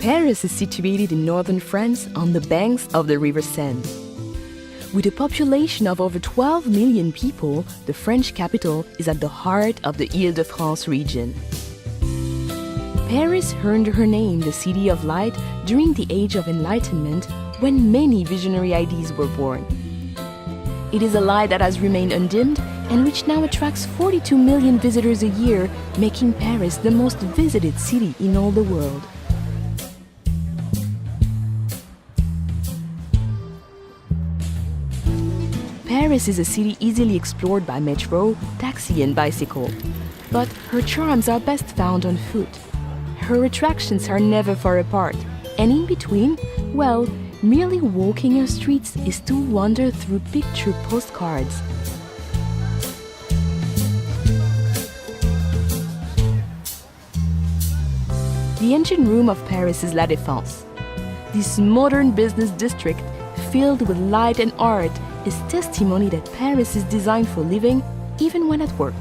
Paris is situated in northern France on the banks of the River Seine. With a population of over 12 million people, the French capital is at the heart of the Île-de-France region. Paris earned her name the City of Light during the Age of Enlightenment, when many visionary ideas were born. It is a light that has remained undimmed and which now attracts 42 million visitors a year, making Paris the most visited city in all the world. Paris is a city easily explored by metro, taxi and bicycle, but her charms are best found on foot. Her attractions are never far apart, and in between, well, merely walking her streets is to wander through picture postcards. The engine room of Paris is La Défense. This modern business district, filled with light and art, is testimony that Paris is designed for living, even when at work.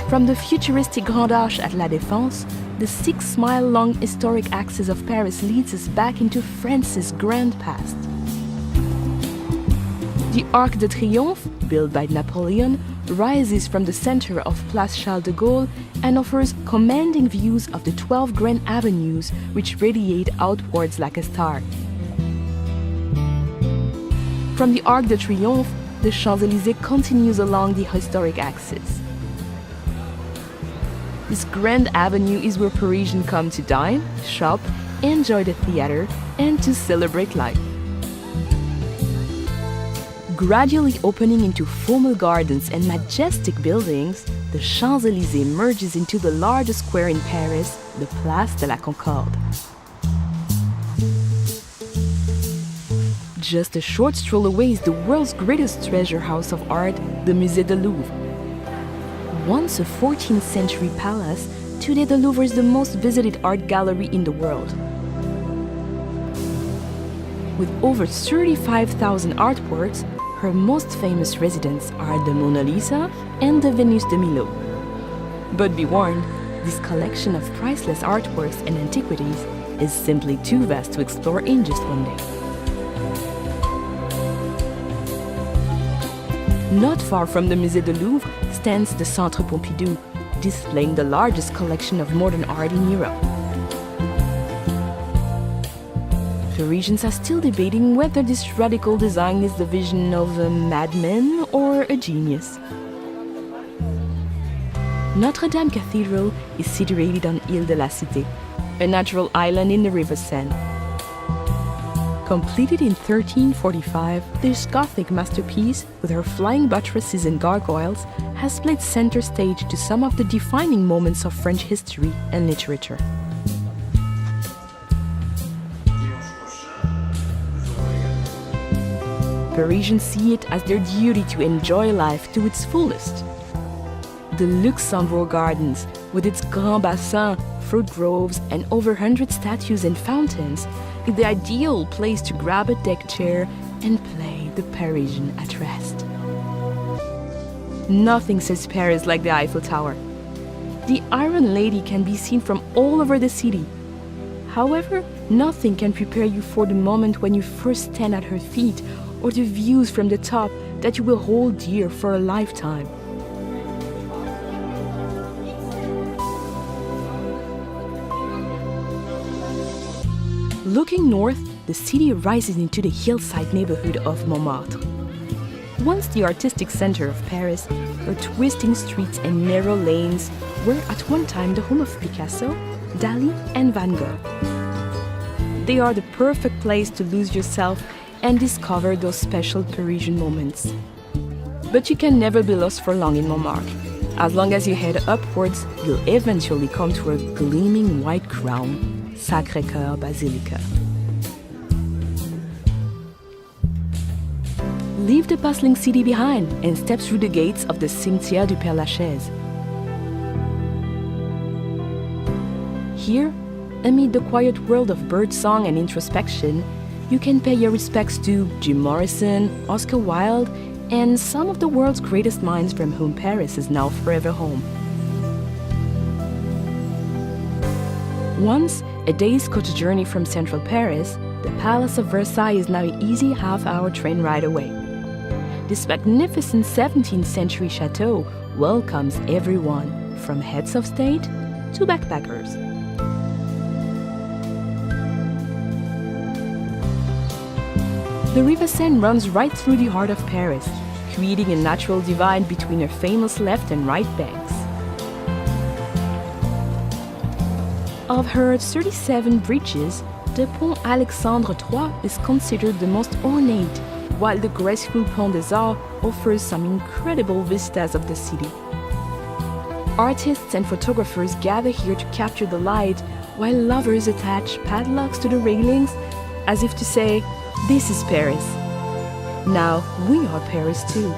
From the futuristic Grand Arche at La Défense, the 6-mile-long historic axis of Paris leads us back into France's grand past. The Arc de Triomphe, built by Napoleon, rises from the center of Place Charles de Gaulle and offers commanding views of the 12 grand avenues which radiate outwards like a star. From the Arc de Triomphe, the Champs-Élysées continues along the historic axis. This grand avenue is where Parisians come to dine, shop, enjoy the theater, and to celebrate life. Gradually opening into formal gardens and majestic buildings, the Champs-Élysées merges into the largest square in Paris, the Place de la Concorde. Just a short stroll away is the world's greatest treasure house of art, the Musée du Louvre. Once a 14th century palace, today the Louvre is the most visited art gallery in the world. With over 35,000 artworks, her most famous residents are the Mona Lisa and the Venus de Milo. But be warned, this collection of priceless artworks and antiquities is simply too vast to explore in just one day. Not far from the Musée du Louvre stands the Centre Pompidou, displaying the largest collection of modern art in Europe. Parisians are still debating whether this radical design is the vision of a madman or a genius. Notre Dame Cathedral is situated on Île de la Cité, a natural island in the River Seine. Completed in 1345, this Gothic masterpiece, with her flying buttresses and gargoyles, has played center stage to some of the defining moments of French history and literature. Parisians see it as their duty to enjoy life to its fullest. The Luxembourg Gardens, with its Grand Bassin, fruit groves, and over 100 statues and fountains, is the ideal place to grab a deck chair and play the Parisian at rest. Nothing says Paris like the Eiffel Tower. The Iron Lady can be seen from all over the city. However, nothing can prepare you for the moment when you first stand at her feet, or the views from the top that you will hold dear for a lifetime. Looking north, the city rises into the hillside neighborhood of Montmartre. Once the artistic center of Paris, her twisting streets and narrow lanes were at one time the home of Picasso, Dali, and Van Gogh. They are the perfect place to lose yourself and discover those special Parisian moments. But you can never be lost for long in Montmartre. As long as you head upwards, you'll eventually come to a gleaming white crown, Sacré-Cœur Basilica. Leave the bustling city behind and step through the gates of the Cimetière du Père-Lachaise. Here, amid the quiet world of birdsong and introspection, you can pay your respects to Jim Morrison, Oscar Wilde, and some of the world's greatest minds from whom Paris is now forever home. Once a day's coach journey from central Paris, the Palace of Versailles is now an easy half-hour train ride away. This magnificent 17th century chateau welcomes everyone, from heads of state to backpackers. The River Seine runs right through the heart of Paris, creating a natural divide between her famous left and right banks. Of her 37 bridges, the Pont Alexandre III is considered the most ornate, while the graceful Pont des Arts offers some incredible vistas of the city. Artists and photographers gather here to capture the light, while lovers attach padlocks to the railings, as if to say, "This is Paris. Now we are Paris too."